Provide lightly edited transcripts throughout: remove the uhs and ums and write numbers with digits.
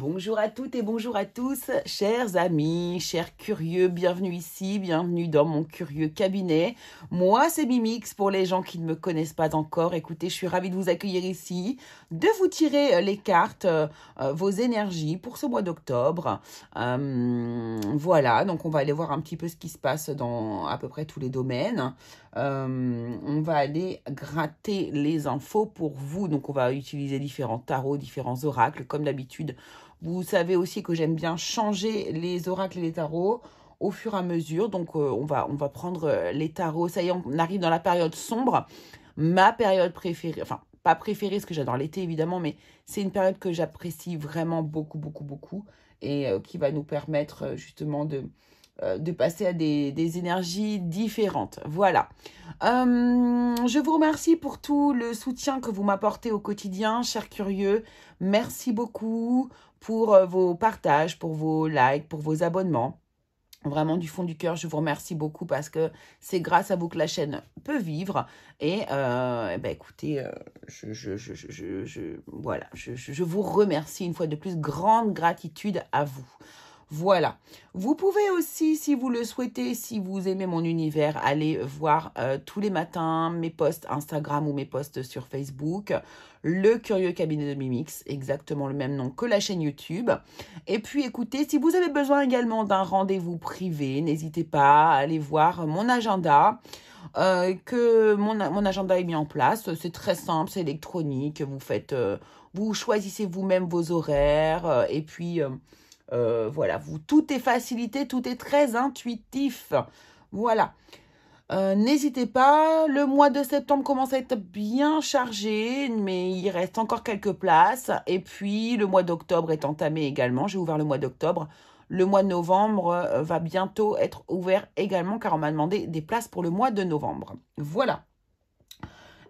Bonjour à toutes et bonjour à tous, chers amis, chers curieux, bienvenue ici, bienvenue dans mon curieux cabinet. Moi, c'est Mimix pour les gens qui ne me connaissent pas encore. Écoutez, je suis ravie de vous accueillir ici, de vous tirer les cartes, vos énergies pour ce mois d'octobre. Voilà, donc on va aller voir un petit peu ce qui se passe dans à peu près tous les domaines. On va aller gratter les infos pour vous. Donc, on va utiliser différents tarots, différents oracles, comme d'habitude. Vous savez aussi que j'aime bien changer les oracles et les tarots au fur et à mesure. Donc, on va prendre les tarots. Ça y est, on arrive dans la période sombre. Ma période préférée, enfin, pas préférée, parce que j'adore l'été, évidemment, mais c'est une période que j'apprécie vraiment beaucoup, beaucoup, beaucoup. Et qui va nous permettre justement de passer à des énergies différentes. Voilà. Je vous remercie pour tout le soutien que vous m'apportez au quotidien, chers curieux. Merci beaucoup pour vos partages, pour vos likes, pour vos abonnements. Vraiment, du fond du cœur, je vous remercie beaucoup parce que c'est grâce à vous que la chaîne peut vivre. Et écoutez, voilà, je vous remercie une fois de plus. Grande gratitude à vous. Voilà. Vous pouvez aussi, si vous le souhaitez, si vous aimez mon univers, aller voir tous les matins mes posts Instagram ou mes posts sur Facebook. Le Curieux Cabinet de Mimix, exactement le même nom que la chaîne YouTube. Et puis écoutez, si vous avez besoin également d'un rendez-vous privé, n'hésitez pas à aller voir mon agenda. Que mon agenda est mis en place. C'est très simple, c'est électronique. Vous choisissez vous-même vos horaires et puis... voilà, tout est facilité, tout est très intuitif. Voilà. N'hésitez pas, le mois de septembre commence à être bien chargé, mais il reste encore quelques places. Et puis, le mois d'octobre est entamé également. J'ai ouvert le mois d'octobre. Le mois de novembre va bientôt être ouvert également, car on m'a demandé des places pour le mois de novembre. Voilà.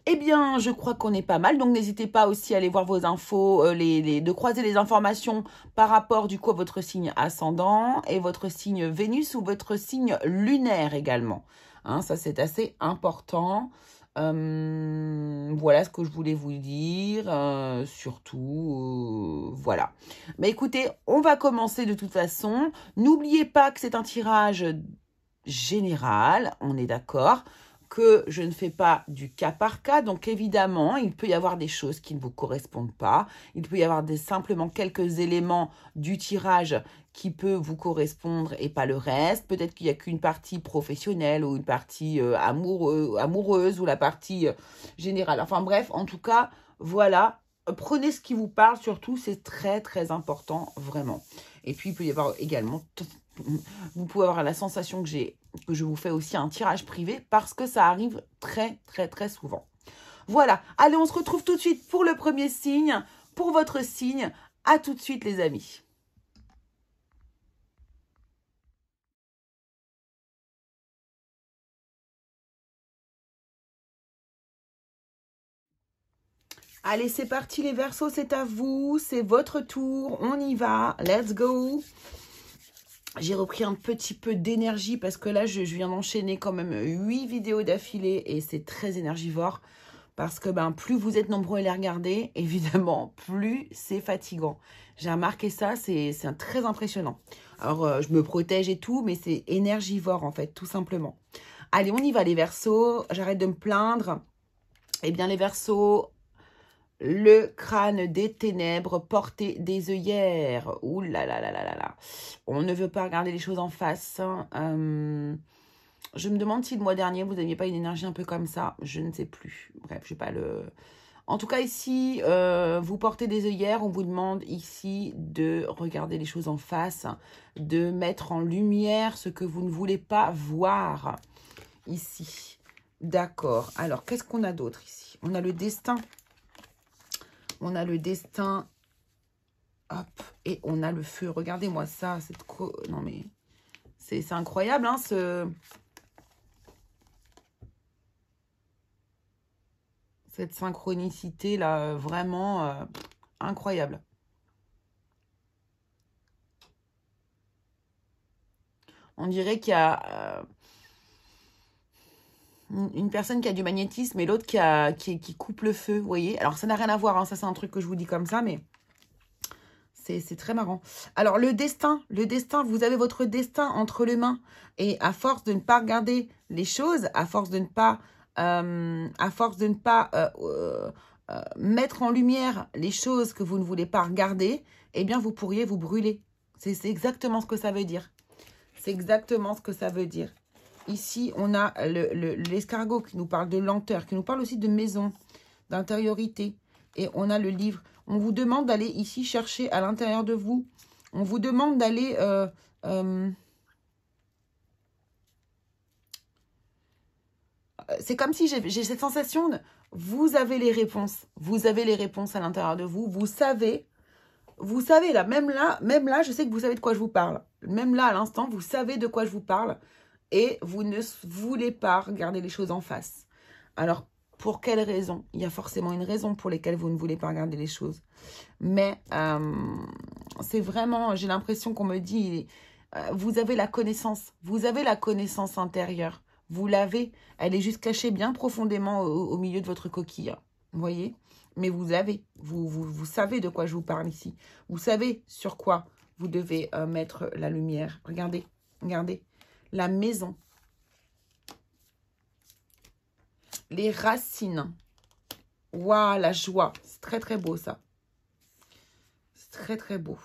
Eh bien, je crois qu'on est pas mal, donc n'hésitez pas aussi à aller voir vos infos, de croiser les informations par rapport du coup à votre signe ascendant et votre signe Vénus ou votre signe lunaire également. Hein, ça, c'est assez important. Voilà ce que je voulais vous dire. Surtout, voilà. Mais écoutez, on va commencer de toute façon. N'oubliez pas que c'est un tirage général, on est d'accord, que je ne fais pas du cas par cas. Donc évidemment, il peut y avoir des choses qui ne vous correspondent pas. Il peut y avoir simplement quelques éléments du tirage qui peut vous correspondre et pas le reste. Peut-être qu'il n'y a qu'une partie professionnelle ou une partie amoureuse ou la partie générale. Enfin bref, en tout cas, voilà. Prenez ce qui vous parle, surtout, c'est très très important, vraiment. Et puis, il peut y avoir également... Vous pouvez avoir la sensation que je vous fais aussi un tirage privé parce que ça arrive très, très, très souvent. Voilà. Allez, on se retrouve tout de suite pour le premier signe, pour votre signe. À tout de suite, les amis. Allez, c'est parti, les Verseaux, c'est à vous. C'est votre tour. On y va. Let's go. J'ai repris un petit peu d'énergie parce que là, je viens d'enchaîner quand même 8 vidéos d'affilée et c'est très énergivore parce que plus vous êtes nombreux à les regarder, évidemment, plus c'est fatigant. J'ai remarqué ça, c'est très impressionnant. Alors, je me protège et tout, mais c'est énergivore en fait, tout simplement. Allez, on y va les Verseaux, j'arrête de me plaindre. Eh bien, les Verseaux... Le crâne des ténèbres, porté des œillères. Ouh là là là là là là. On ne veut pas regarder les choses en face. Je me demande si le mois dernier, vous n'aviez pas une énergie un peu comme ça. Je ne sais plus. Bref, je sais pas le... En tout cas, ici, vous portez des œillères. On vous demande ici de regarder les choses en face, de mettre en lumière ce que vous ne voulez pas voir ici. D'accord. Alors, qu'est-ce qu'on a d'autre ici? On a le destin. On a le destin, hop, et on a le feu. Regardez-moi ça, non mais, c'est incroyable, hein, cette synchronicité là, vraiment incroyable. On dirait qu'il y a une personne qui a du magnétisme et l'autre qui coupe le feu, vous voyez. Alors, ça n'a rien à voir, hein, ça c'est un truc que je vous dis comme ça, mais C'est très marrant. Alors, le destin, vous avez votre destin entre les mains. Et à force de ne pas regarder les choses, à force de ne pas, mettre en lumière les choses que vous ne voulez pas regarder, eh bien, vous pourriez vous brûler. C'est exactement ce que ça veut dire. C'est exactement ce que ça veut dire. Ici, on a l'escargot qui nous parle de lenteur, qui nous parle aussi de maison, d'intériorité. Et on a le livre. On vous demande d'aller ici chercher à l'intérieur de vous. On vous demande d'aller... c'est comme si j'ai cette sensation de... Vous avez les réponses. Vous avez les réponses à l'intérieur de vous. Vous savez là, même là, je sais que vous savez de quoi je vous parle. Même là, à l'instant, vous savez de quoi je vous parle. Et vous ne voulez pas regarder les choses en face. Alors, pour quelle raison? Il y a forcément une raison pour laquelle vous ne voulez pas regarder les choses. Mais c'est vraiment, j'ai l'impression qu'on me dit, vous avez la connaissance. Vous avez la connaissance intérieure. Vous l'avez. Elle est juste cachée bien profondément au milieu de votre coquille. Vous voyez? Mais vous l'avez. Vous savez de quoi je vous parle ici. Vous savez sur quoi vous devez mettre la lumière. Regardez, regardez. La maison. Les racines. Waouh, la joie. C'est très, très beau, ça. C'est très, très beau.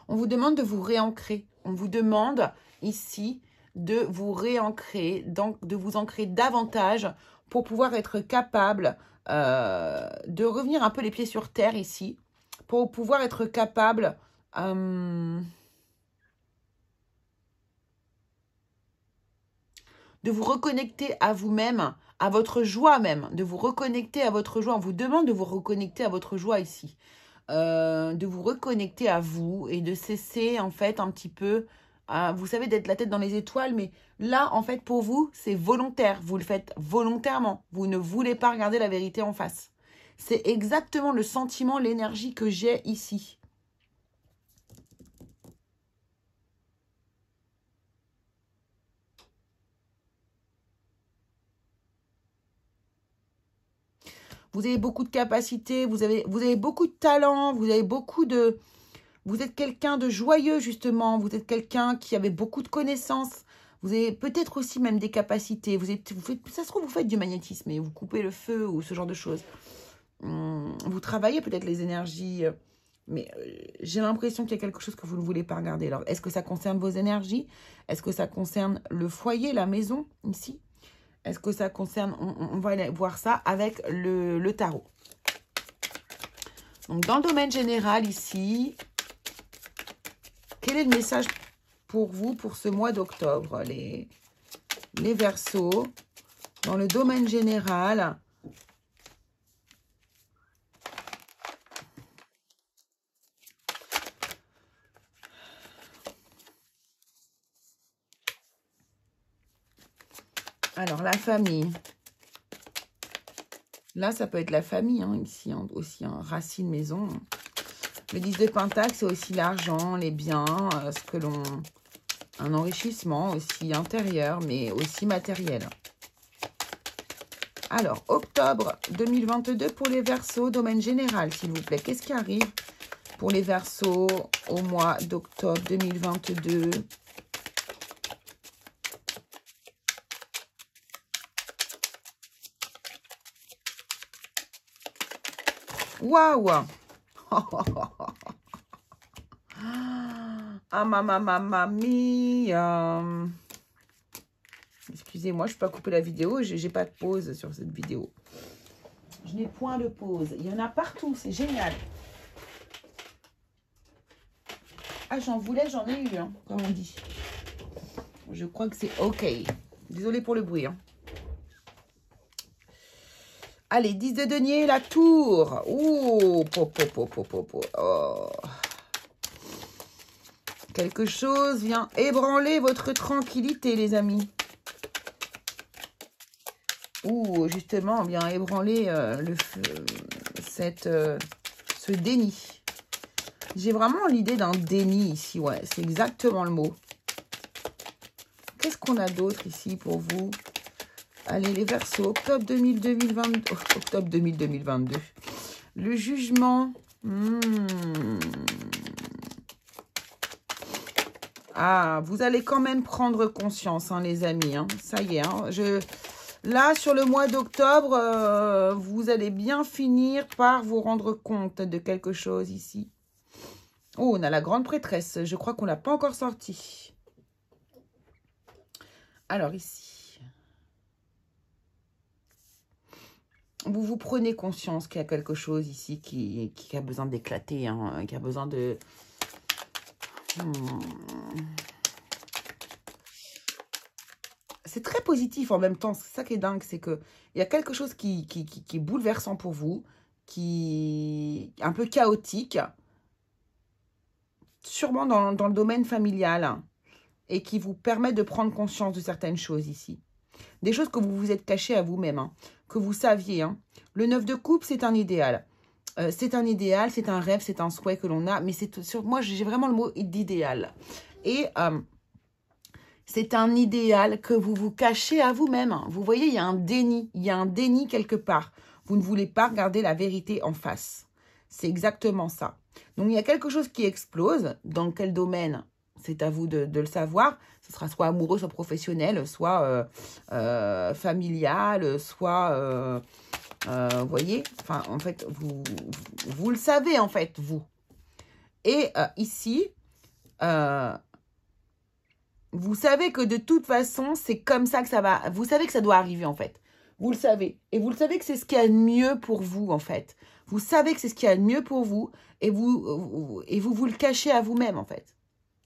On vous demande de vous réancrer. On vous demande ici de vous réancrer, donc de vous ancrer davantage pour pouvoir être capable de revenir un peu les pieds sur terre ici, pour pouvoir être capable de vous reconnecter à vous-même, à votre joie même, de vous reconnecter à votre joie. On vous demande de vous reconnecter à votre joie ici, de vous reconnecter à vous et de cesser en fait un petit peu, vous savez, d'être la tête dans les étoiles, mais là en fait pour vous c'est volontaire, vous le faites volontairement, vous ne voulez pas regarder la vérité en face. C'est exactement le sentiment, l'énergie que j'ai ici. Vous avez beaucoup de capacités, vous avez beaucoup de talent, vous avez beaucoup de... Vous êtes quelqu'un de joyeux, justement. Vous êtes quelqu'un qui avait beaucoup de connaissances. Vous avez peut-être aussi même des capacités. Ça se trouve, vous faites du magnétisme et vous coupez le feu ou ce genre de choses. Vous travaillez peut-être les énergies, mais j'ai l'impression qu'il y a quelque chose que vous ne voulez pas regarder. Alors, est-ce que ça concerne vos énergies? Est-ce que ça concerne le foyer, la maison, ici? Est-ce que ça concerne... On va aller voir ça avec le tarot. Donc, dans le domaine général, ici, quel est le message pour vous pour ce mois d'octobre, les Verseaux, dans le domaine général? Alors, la famille. Là, ça peut être la famille, hein, ici, hein, aussi, hein, racine, maison. Le 10 de Pentacle, c'est aussi l'argent, les biens, ce que l'on... Un enrichissement aussi intérieur, mais aussi matériel. Alors, octobre 2022 pour les Verseaux, domaine général, s'il vous plaît. Qu'est-ce qui arrive pour les Verseaux au mois d'octobre 2022 ? Waouh! Ah, mamma mia! Excusez-moi, je ne peux pas couper la vidéo. Je n'ai pas de pause sur cette vidéo. Je n'ai point de pause. Il y en a partout. C'est génial. Ah, j'en voulais, j'en ai eu, hein, comme on dit. Je crois que c'est OK. Désolée pour le bruit, hein. Allez, 10 de denier, la tour. Oh, oh. Quelque chose vient ébranler votre tranquillité, les amis. Ou justement, vient ébranler ce déni. J'ai vraiment l'idée d'un déni ici, ouais. C'est exactement le mot. Qu'est-ce qu'on a d'autre ici pour vous? Allez, les Verseaux, octobre 2022. Le jugement. Ah, vous allez quand même prendre conscience, hein, les amis. Hein. Ça y est. Hein, là, sur le mois d'octobre, vous allez bien finir par vous rendre compte de quelque chose ici. Oh, on a la grande prêtresse. Je crois qu'on ne l'a pas encore sortie. Alors, ici. Vous prenez conscience qu'il y a quelque chose ici qui a besoin d'éclater, hein, qui a besoin de... C'est très positif en même temps. C'est ça qui est dingue, c'est qu'il y a quelque chose qui est bouleversant pour vous, qui est un peu chaotique, sûrement dans le domaine familial, et qui vous permet de prendre conscience de certaines choses ici. Des choses que vous vous êtes cachées à vous-même, hein, que vous saviez. Hein. Le 9 de coupe, c'est un idéal. C'est un idéal, c'est un rêve, c'est un souhait que l'on a. Mais sur moi, j'ai vraiment le mot d'idéal. Et c'est un idéal que vous vous cachez à vous-même. Vous voyez, il y a un déni. Il y a un déni quelque part. Vous ne voulez pas regarder la vérité en face. C'est exactement ça. Donc, il y a quelque chose qui explose. Dans quel domaine? C'est à vous de le savoir. Ce sera soit amoureux, soit professionnel, soit familial, soit... vous voyez, enfin, en fait, vous le savez, en fait, vous. Et ici, vous savez que de toute façon, c'est comme ça que ça va. Vous savez que ça doit arriver, en fait. Vous le savez. Et vous le savez que c'est ce qu'il y a de mieux pour vous, en fait. Vous savez que c'est ce qu'il y a de mieux pour vous. Et vous le cachez à vous-même, en fait.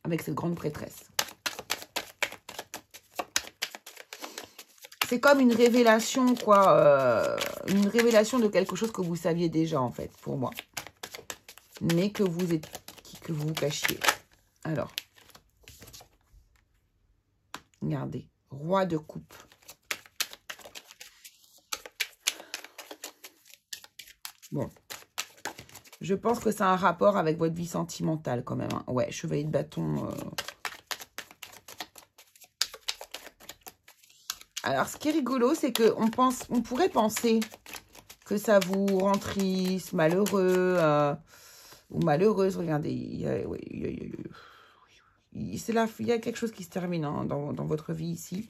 Avec cette grande prêtresse. C'est comme une révélation, quoi. Une révélation de quelque chose que vous saviez déjà, en fait, pour moi. Mais que vous cachiez. Alors. Regardez. Roi de coupe. Bon. Je pense que ça a un rapport avec votre vie sentimentale, quand même. Hein. Ouais, chevalier de bâton... Alors, ce qui est rigolo, c'est qu'on pourrait penser que ça vous rend triste, malheureux ou malheureuse. Regardez, il y a quelque chose qui se termine hein, dans votre vie ici.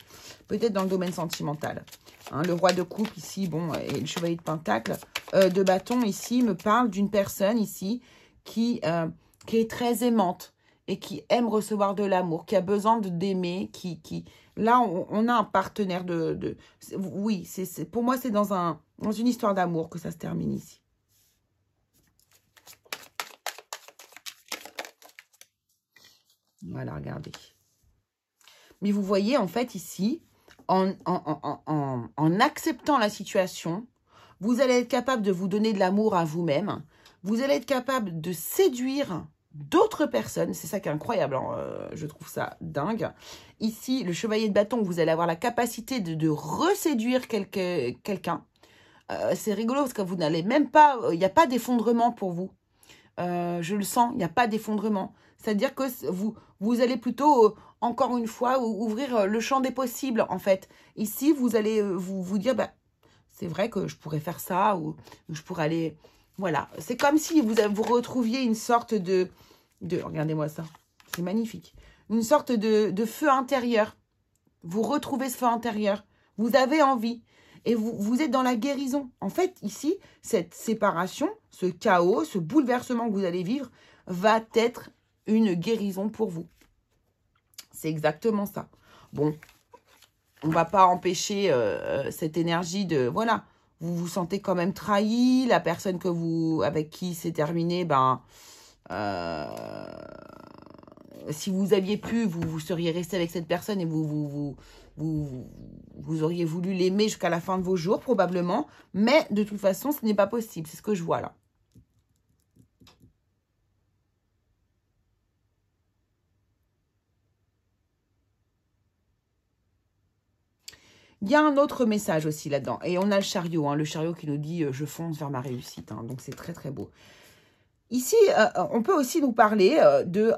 Peut-être dans le domaine sentimental. Hein, le roi de coupe ici, bon, et le chevalier de pentacle, de bâton ici, me parle d'une personne ici qui est très aimante et qui aime recevoir de l'amour, qui a besoin d'aimer, Là, on a un partenaire oui, pour moi, c'est dans une histoire d'amour que ça se termine ici. Voilà, regardez. Mais vous voyez, en fait, ici, en acceptant la situation, vous allez être capable de vous donner de l'amour à vous-même. Vous allez être capable de séduire d'autres personnes. C'est ça qui est incroyable. Hein, je trouve ça dingue. Ici, le chevalier de bâton, vous allez avoir la capacité de reséduire quelqu'un. C'est rigolo parce que vous n'allez même pas... Il n'y a pas d'effondrement pour vous. Je le sens, il n'y a pas d'effondrement. C'est-à-dire que vous allez plutôt, encore une fois, ouvrir le champ des possibles, en fait. Ici, vous allez vous dire, bah, c'est vrai que je pourrais faire ça, ou je pourrais aller... Voilà, c'est comme si vous retrouviez une sorte de regardez-moi ça, c'est magnifique. Une sorte de feu intérieur. Vous retrouvez ce feu intérieur. Vous avez envie. Et vous êtes dans la guérison. En fait, ici, cette séparation, ce chaos, ce bouleversement que vous allez vivre, va être une guérison pour vous. C'est exactement ça. Bon, on ne va pas empêcher cette énergie de... Voilà, vous vous sentez quand même trahi. La personne avec qui c'est terminé, ben... si vous aviez pu, vous seriez resté avec cette personne et vous auriez voulu l'aimer jusqu'à la fin de vos jours, probablement. Mais de toute façon, ce n'est pas possible. C'est ce que je vois là. Il y a un autre message aussi là-dedans. Et on a le chariot. Hein, le chariot qui nous dit « Je fonce vers ma réussite hein. ». Donc, c'est très, très beau. Ici, on peut aussi nous parler de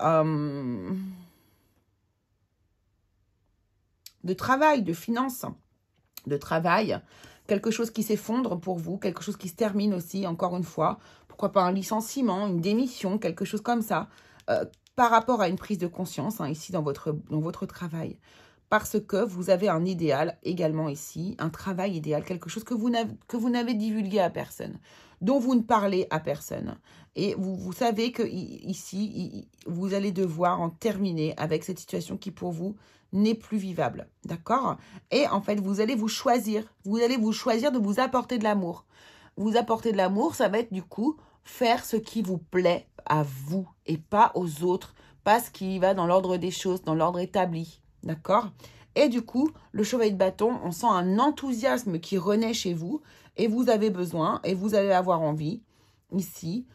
travail, de finances. de travail, quelque chose qui s'effondre pour vous, quelque chose qui se termine aussi, encore une fois. Pourquoi pas un licenciement, une démission, quelque chose comme ça, par rapport à une prise de conscience, hein, ici dans votre travail. Parce que vous avez un idéal également ici, un travail idéal, quelque chose que vous n'avez divulgué à personne, dont vous ne parlez à personne. Et vous savez que ici, vous allez devoir en terminer avec cette situation qui pour vous n'est plus vivable. D'accord? Et en fait, vous allez vous choisir. Vous allez vous choisir de vous apporter de l'amour. Vous apporter de l'amour, ça va être du coup faire ce qui vous plaît à vous et pas aux autres, pas ce qui va dans l'ordre des choses, dans l'ordre établi. D'accord? Et du coup, le chevalier de bâton, on sent un enthousiasme qui renaît chez vous et vous avez besoin et vous allez avoir envie ici.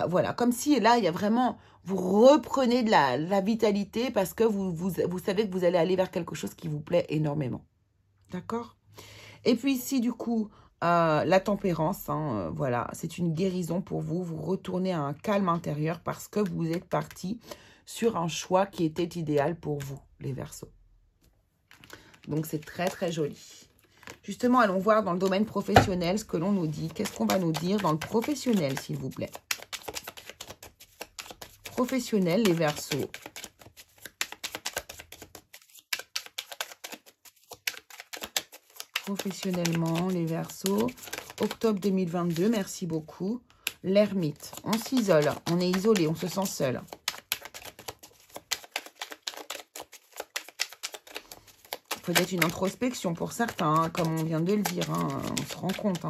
Voilà, comme si là, il y a vraiment, vous reprenez de la vitalité parce que vous savez que vous allez aller vers quelque chose qui vous plaît énormément. D'accord? Et puis ici, du coup, la tempérance, hein, voilà, c'est une guérison pour vous. Vous retournez à un calme intérieur parce que vous êtes parti sur un choix qui était idéal pour vous, les Verseaux. Donc, c'est très, très joli. Justement, allons voir dans le domaine professionnel ce que l'on nous dit. Qu'est-ce qu'on va nous dire dans le professionnel, s'il vous plaît? Professionnel, les Verseaux. Professionnellement, les Verseaux. Octobre 2022, merci beaucoup. L'ermite, on s'isole, on est isolé, on se sent seul. Peut-être une introspection pour certains, hein, comme on vient de le dire, hein, on se rend compte. Hein.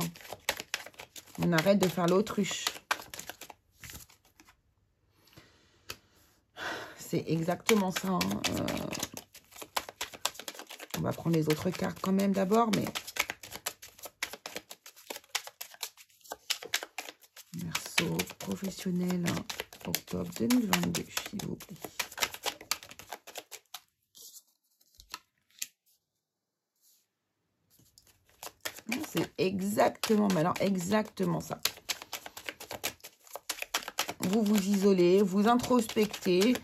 On arrête de faire l'autruche. C'est exactement ça. Hein. On va prendre les autres cartes quand même d'abord, mais... Verseau, professionnel, hein, octobre 2022, s'il vous plaît. C'est exactement, mais alors exactement ça. Vous vous isolez, vous introspectez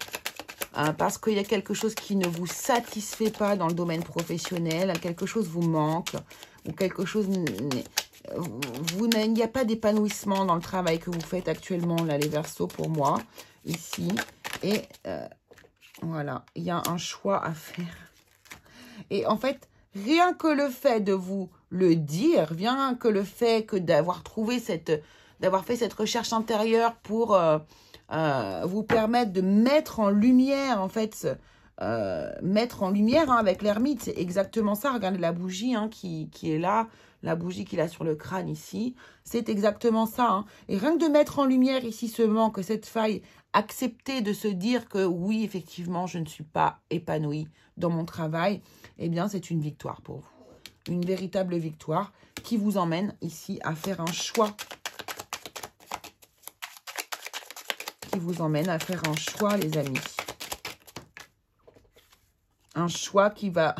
parce qu'il y a quelque chose qui ne vous satisfait pas dans le domaine professionnel, quelque chose vous manque ou quelque chose... Il n'y a pas d'épanouissement dans le travail que vous faites actuellement, là, les Verseaux, pour moi, ici. Et voilà, il y a un choix à faire. Et en fait, rien que le fait de vous le dire, rien que le fait que d'avoir trouvé d'avoir fait cette recherche intérieure pour vous permettre de mettre en lumière, en fait, mettre en lumière hein, avec l'ermite, c'est exactement ça. Regardez la bougie hein, qui est là, la bougie qu'il a sur le crâne ici, c'est exactement ça. Hein. Et rien que de mettre en lumière ici ce manque, cette faille, accepter de se dire que oui, effectivement, je ne suis pas épanouie dans mon travail, eh bien, c'est une victoire pour vous. Une véritable victoire qui vous emmène ici à faire un choix. Qui vous emmène à faire un choix, les amis. Un choix qui va...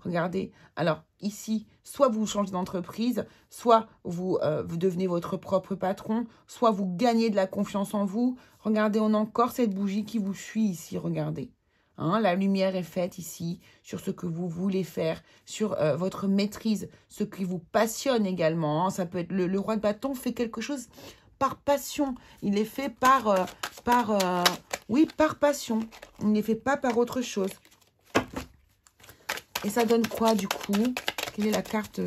Regardez, alors ici, soit vous changez d'entreprise, soit vous devenez votre propre patron, soit vous gagnez de la confiance en vous. Regardez, on a encore cette bougie qui vous suit ici, regardez. Hein, la lumière est faite ici sur ce que vous voulez faire, sur votre maîtrise, ce qui vous passionne également. Hein. Ça peut être le roi de bâton fait quelque chose par passion. Il est fait par passion. Il n'est fait pas par autre chose. Et ça donne quoi du coup? Quelle est la carte?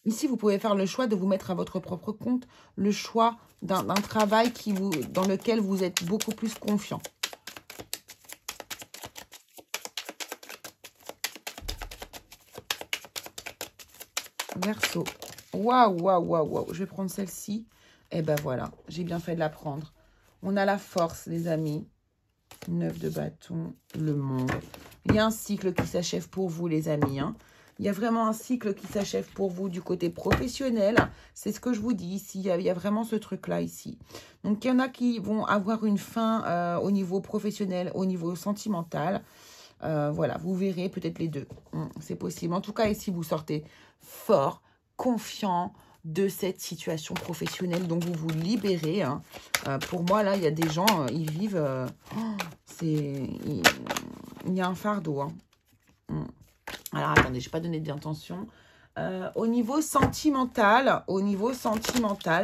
Ici, vous pouvez faire le choix de vous mettre à votre propre compte, le choix d'un travail dans lequel vous êtes beaucoup plus confiant. Verseau. Waouh, waouh, waouh, waouh. Je vais prendre celle-ci. Et ben voilà, j'ai bien fait de la prendre. On a la force, les amis. 9 de bâton, le monde. Il y a un cycle qui s'achève pour vous, les amis. Hein. Il y a vraiment un cycle qui s'achève pour vous du côté professionnel. C'est ce que je vous dis ici. Il y a vraiment ce truc-là ici. Donc, il y en a qui vont avoir une fin au niveau professionnel, au niveau sentimental. Voilà, vous verrez peut-être les deux. C'est possible. En tout cas, ici, vous sortez fort, confiant de cette situation professionnelle dont vous vous libérez. Hein. Pour moi, là, il y a des gens, ils vivent... il y a un fardeau. Hein. Alors, attendez, je n'ai pas donné d'intention. Au niveau sentimental,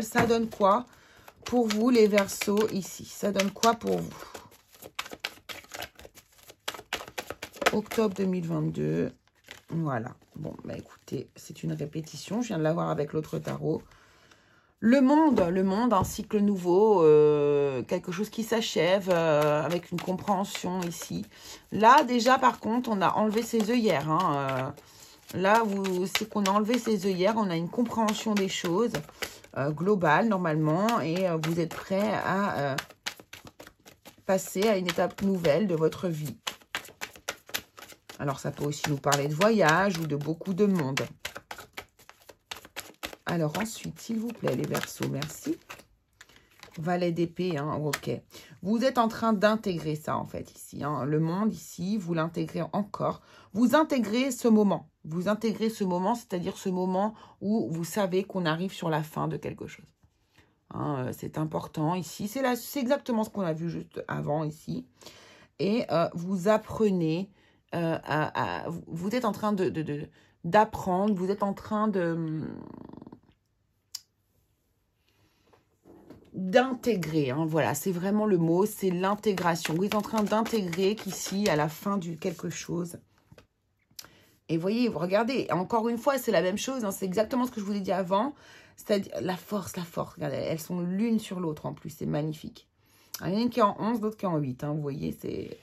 ça donne quoi pour vous, les Verseaux, ici? Ça donne quoi pour vous? Octobre 2022. Voilà. Bon, bah écoutez, c'est une répétition. Je viens de l'avoir avec l'autre tarot. Le monde, un cycle nouveau, quelque chose qui s'achève avec une compréhension ici. Là, déjà, par contre, on a enlevé ses œillères. Hein, là, c'est qu'on a enlevé ses œillères, on a une compréhension des choses globale, normalement, et vous êtes prêt à passer à une étape nouvelle de votre vie. Alors, ça peut aussi nous parler de voyage ou de beaucoup de monde. Alors ensuite, s'il vous plaît, les Verseaux, merci. Valet d'épée, hein, ok. Vous êtes en train d'intégrer ça, en fait, ici. Hein. Le monde, ici, vous l'intégrez encore. Vous intégrez ce moment. Vous intégrez ce moment, c'est-à-dire ce moment où vous savez qu'on arrive sur la fin de quelque chose. Hein, c'est important, ici. C'est exactement ce qu'on a vu juste avant, ici. Et vous apprenez, vous êtes en train d'apprendre, vous êtes en train d'intégrer, hein, voilà, c'est vraiment le mot, c'est l'intégration. Vous êtes en train d'intégrer qu'ici, à la fin du quelque chose. Et voyez, vous regardez, encore une fois, c'est la même chose, hein, c'est exactement ce que je vous ai dit avant, c'est-à-dire la force, regardez, elles sont l'une sur l'autre en plus, c'est magnifique. Il y en a une qui est en 11, l'autre qui est en 8, hein, vous voyez, c'est...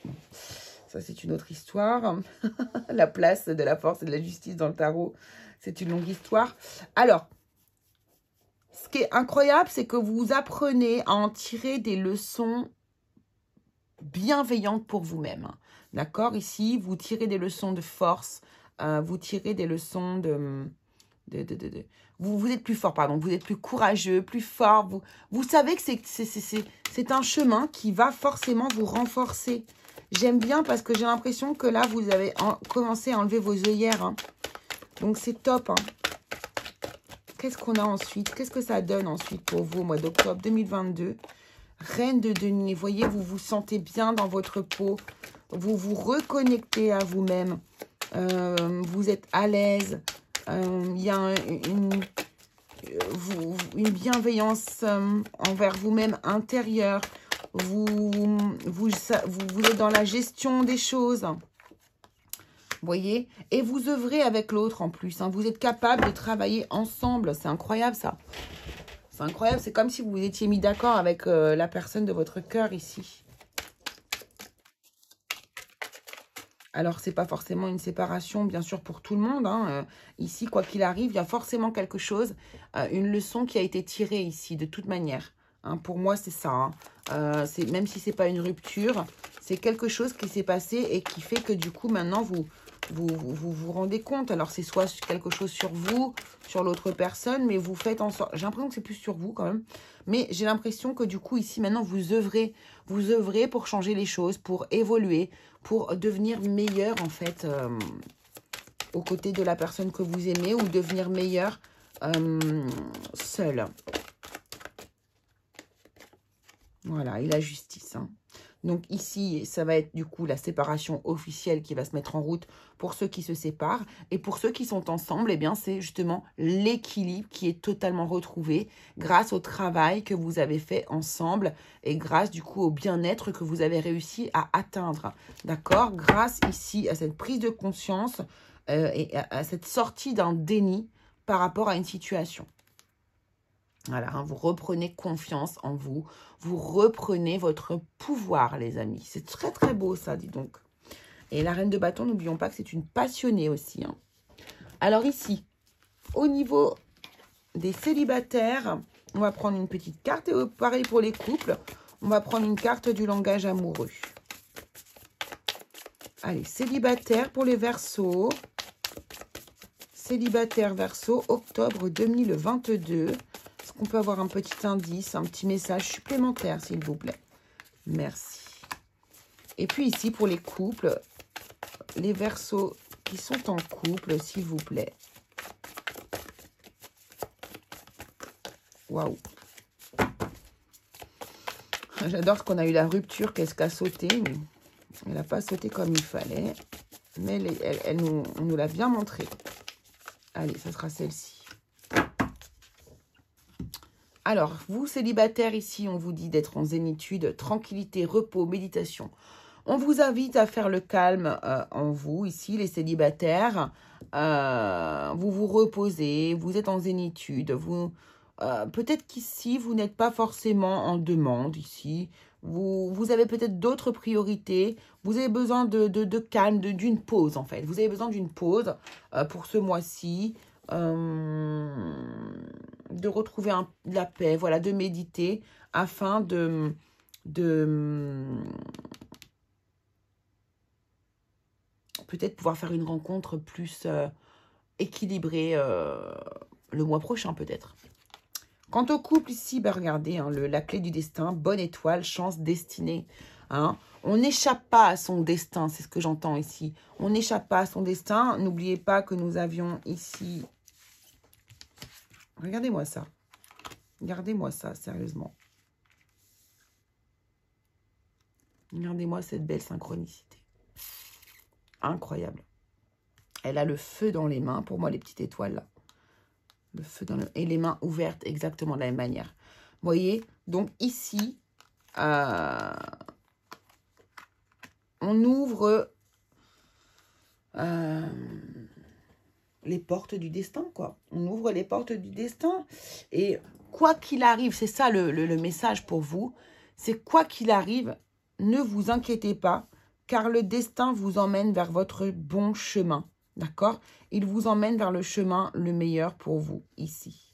Ça, c'est une autre histoire. La place de la force et de la justice dans le tarot, c'est une longue histoire. Alors, ce qui est incroyable, c'est que vous apprenez à en tirer des leçons bienveillantes pour vous-même. D'accord? Ici, vous tirez des leçons de force, vous tirez des leçons vous êtes plus fort, pardon, vous êtes plus courageux, plus fort. Vous savez que c'est un chemin qui va forcément vous renforcer. J'aime bien parce que j'ai l'impression que là, vous avez commencé à enlever vos œillères. Hein. Donc, c'est top. Hein. Qu'est-ce qu'on a ensuite? Qu'est-ce que ça donne ensuite pour vous au mois d'octobre 2022? Reine de denier. Vous voyez, vous vous sentez bien dans votre peau. Vous vous reconnectez à vous-même. Vous êtes à l'aise. Il y a une bienveillance envers vous-même intérieure. Vous êtes dans la gestion des choses. Vous voyez? Et vous œuvrez avec l'autre en plus. Hein. Vous êtes capable de travailler ensemble. C'est incroyable ça. C'est incroyable. C'est comme si vous vous étiez mis d'accord avec la personne de votre cœur ici. Alors, ce n'est pas forcément une séparation, bien sûr, pour tout le monde. Hein. Ici, quoi qu'il arrive, il y a forcément quelque chose, une leçon qui a été tirée ici, de toute manière. Hein, pour moi, c'est ça. Hein. Même si ce n'est pas une rupture, c'est quelque chose qui s'est passé et qui fait que, du coup, maintenant, vous rendez compte. Alors, c'est soit quelque chose sur vous, sur l'autre personne, mais vous faites en sorte... J'ai l'impression que c'est plus sur vous, quand même. Mais j'ai l'impression que, du coup, ici, maintenant, vous œuvrez pour changer les choses, pour évoluer, pour devenir meilleur, en fait, aux côtés de la personne que vous aimez, ou devenir meilleur seul. Voilà, et la justice. Hein. Donc ici, ça va être du coup la séparation officielle qui va se mettre en route pour ceux qui se séparent. Et pour ceux qui sont ensemble, eh bien, c'est justement l'équilibre qui est totalement retrouvé grâce au travail que vous avez fait ensemble et grâce du coup au bien-être que vous avez réussi à atteindre. D'accord? Grâce ici à cette prise de conscience et à cette sortie d'un déni par rapport à une situation. Voilà, hein, vous reprenez confiance en vous. Vous reprenez votre pouvoir, les amis. C'est très, très beau, ça, dis donc. Et la reine de bâton, n'oublions pas que c'est une passionnée aussi. Hein. Alors ici, au niveau des célibataires, on va prendre une petite carte. Et pareil pour les couples, on va prendre une carte du langage amoureux. Allez, célibataire pour les Verseaux. Célibataire Verseau, octobre 2022. Est-ce qu'on peut avoir un petit indice, un petit message supplémentaire, s'il vous plaît? Merci. Et puis ici, pour les couples, les Verseaux qui sont en couple, s'il vous plaît. Waouh. J'adore qu'on a eu la rupture, qu'est-ce qu'a sauté. Elle n'a pas sauté comme il fallait. Mais on nous l'a bien montré. Allez, ça sera celle-ci. Alors, vous, célibataires, ici, on vous dit d'être en zénitude, tranquillité, repos, méditation. On vous invite à faire le calme en vous, ici, les célibataires. Vous vous reposez, vous êtes en zénitude. Peut-être qu'ici, vous n'êtes pas forcément en demande, ici. Vous avez peut-être d'autres priorités. Vous avez besoin de calme, d'une pause, en fait. Vous avez besoin d'une pause pour ce mois-ci. De retrouver de la paix, voilà, de méditer afin de peut-être pouvoir faire une rencontre plus équilibrée le mois prochain peut-être. Quant au couple ici, ben regardez, hein, la clé du destin, bonne étoile, chance, destinée. Hein. On n'échappe pas à son destin, c'est ce que j'entends ici. On n'échappe pas à son destin. N'oubliez pas que nous avions ici... Regardez-moi ça. Regardez-moi ça, sérieusement. Regardez-moi cette belle synchronicité. Incroyable. Elle a le feu dans les mains. Pour moi, les petites étoiles là. Le feu dans et les mains ouvertes exactement de la même manière. Vous voyez? Donc ici, on ouvre les portes du destin, quoi. On ouvre les portes du destin. Et quoi qu'il arrive, c'est ça le message pour vous, c'est quoi qu'il arrive, ne vous inquiétez pas, car le destin vous emmène vers votre bon chemin. D'accord? Il vous emmène vers le chemin le meilleur pour vous, ici.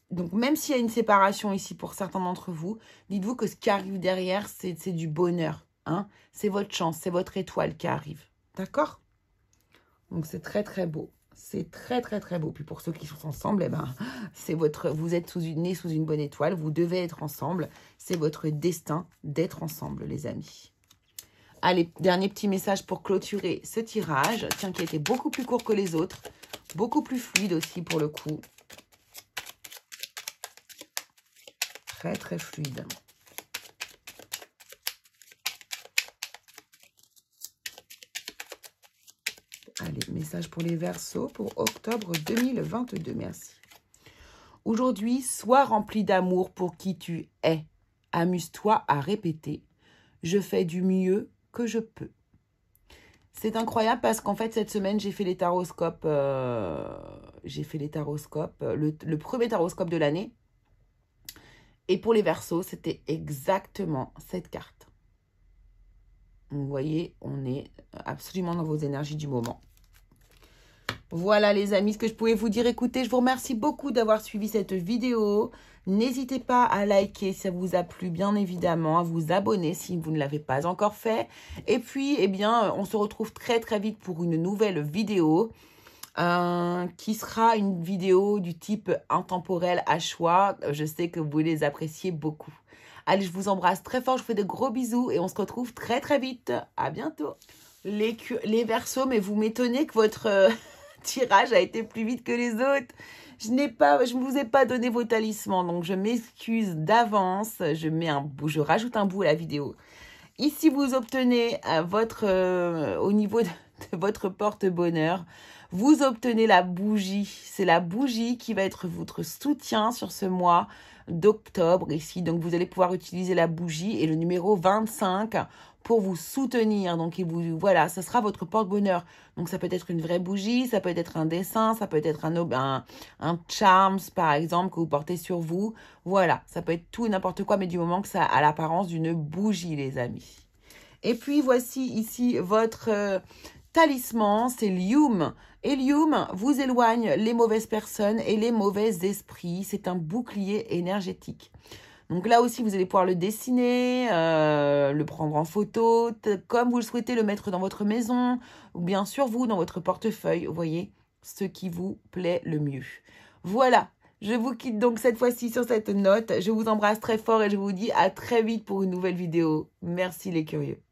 Donc, même s'il y a une séparation ici pour certains d'entre vous, dites-vous que ce qui arrive derrière, c'est du bonheur. Hein? C'est votre chance, c'est votre étoile qui arrive. D'accord? Donc, c'est très, très beau. C'est très, très, très beau. Puis, pour ceux qui sont ensemble, eh ben, vous êtes nés sous une bonne étoile. Vous devez être ensemble. C'est votre destin d'être ensemble, les amis. Allez, dernier petit message pour clôturer ce tirage. Tiens, qui a été beaucoup plus court que les autres. Beaucoup plus fluide aussi, pour le coup. Très, très fluide. Allez, message pour les Verseaux pour octobre 2022. Merci. Aujourd'hui, sois rempli d'amour pour qui tu es. Amuse-toi à répéter. Je fais du mieux que je peux. C'est incroyable parce qu'en fait, cette semaine, j'ai fait les taroscopes. Le premier taroscope de l'année. Et pour les Verseaux, c'était exactement cette carte. Vous voyez, on est absolument dans vos énergies du moment. Voilà les amis, ce que je pouvais vous dire. Écoutez, je vous remercie beaucoup d'avoir suivi cette vidéo. N'hésitez pas à liker si ça vous a plu, bien évidemment, à vous abonner si vous ne l'avez pas encore fait. Et puis, eh bien, on se retrouve très très vite pour une nouvelle vidéo qui sera une vidéo du type intemporel à choix. Je sais que vous les appréciez beaucoup. Allez, je vous embrasse très fort, je vous fais de gros bisous et on se retrouve très très vite. À bientôt. Les Verseaux, mais vous m'étonnez que votre tirage a été plus vite que les autres. Je ne vous ai pas donné vos talismans, donc je m'excuse d'avance. Je rajoute un bout à la vidéo. Ici, vous obtenez au niveau de votre porte-bonheur, vous obtenez la bougie. C'est la bougie qui va être votre soutien sur ce mois d'octobre ici. Donc, vous allez pouvoir utiliser la bougie et le numéro 25 pour vous soutenir. Donc, voilà, ça sera votre porte-bonheur. Donc, ça peut être une vraie bougie, ça peut être un dessin, ça peut être un charms, par exemple, que vous portez sur vous. Voilà, ça peut être tout et n'importe quoi, mais du moment que ça a l'apparence d'une bougie, les amis. Et puis, voici ici votre talisman, c'est l'Yum. Et l'Yum vous éloigne les mauvaises personnes et les mauvais esprits. C'est un bouclier énergétique. Donc là aussi, vous allez pouvoir le dessiner, le prendre en photo, comme vous le souhaitez, le mettre dans votre maison, ou bien sur vous, dans votre portefeuille. Vous voyez, ce qui vous plaît le mieux. Voilà, je vous quitte donc cette fois-ci sur cette note. Je vous embrasse très fort et je vous dis à très vite pour une nouvelle vidéo. Merci les curieux.